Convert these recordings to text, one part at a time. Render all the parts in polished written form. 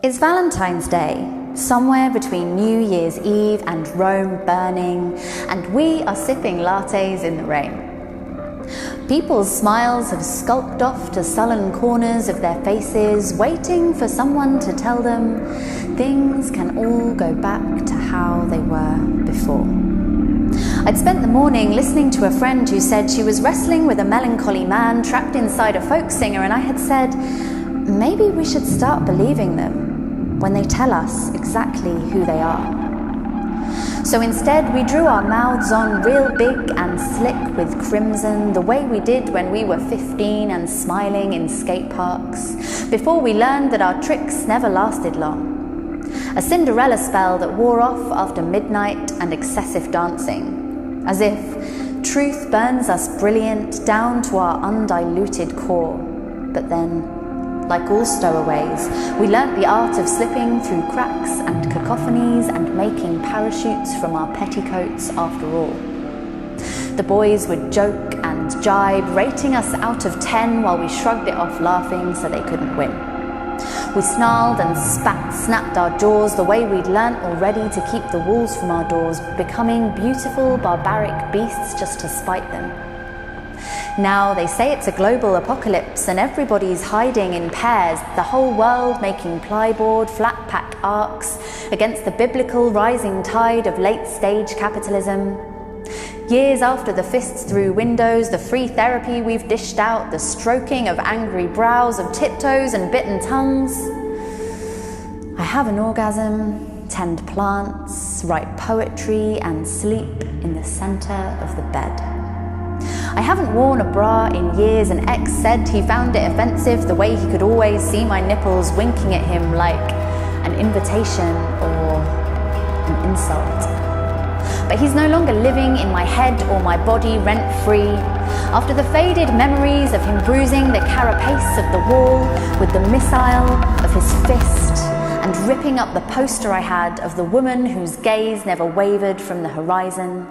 It's Valentine's Day, somewhere between New Year's Eve and Rome burning, and we are sipping lattes in the rain. People's smiles have skulked off to sullen corners of their faces, waiting for someone to tell them things can all go back to how they were before. I'd spent the morning listening to a friend who said she was wrestling with a melancholy man trapped inside a folk singer, and I had said, maybe we should start believing them when they tell us exactly who they are. So instead, we drew our mouths on real big and slick with crimson, the way we did when we were 15 and smiling in skate parks, before we learned that our tricks never lasted long. A Cinderella spell that wore off after midnight and excessive dancing, as if truth burns us brilliant down to our undiluted core. But then, like all stowaways, we learnt the art of slipping through cracks and cacophonies and making parachutes from our petticoats after all. The boys would joke and jibe, rating us out of 10 while we shrugged it off laughing so they couldn't win. We snarled and snapped our jaws the way we'd learnt already to keep the wolves from our doors, becoming beautiful, barbaric beasts just to spite them. Now they say it's a global apocalypse and everybody's hiding in pairs, the whole world making plyboard, flat-pack arcs against the biblical rising tide of late-stage capitalism. Years after the fists through windows, the free therapy we've dished out, the stroking of angry brows, of tiptoes and bitten tongues. I have an orgasm, tend plants, write poetry and sleep in the center of the bed. I haven't worn a bra in years, and X said he found it offensive the way he could always see my nipples winking at him like an invitation or an insult. But he's no longer living in my head or my body rent-free. After the faded memories of him bruising the carapace of the wall with the missile of his fist and ripping up the poster I had of the woman whose gaze never wavered from the horizon.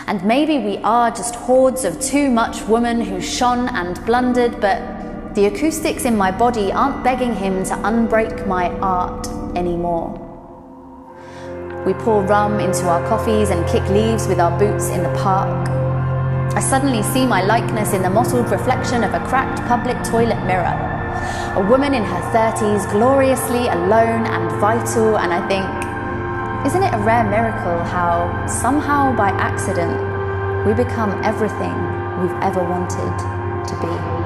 And maybe we are just hordes of too much woman who shone and blundered, but the acoustics in my body aren't begging him to unbreak my art anymore. We pour rum into our coffees and kick leaves with our boots in the park. I suddenly see my likeness in the mottled reflection of a cracked public toilet mirror. A woman in her 30s, gloriously alone and vital, and I think, isn't it a rare miracle how, somehow by accident, we become everything we've ever wanted to be?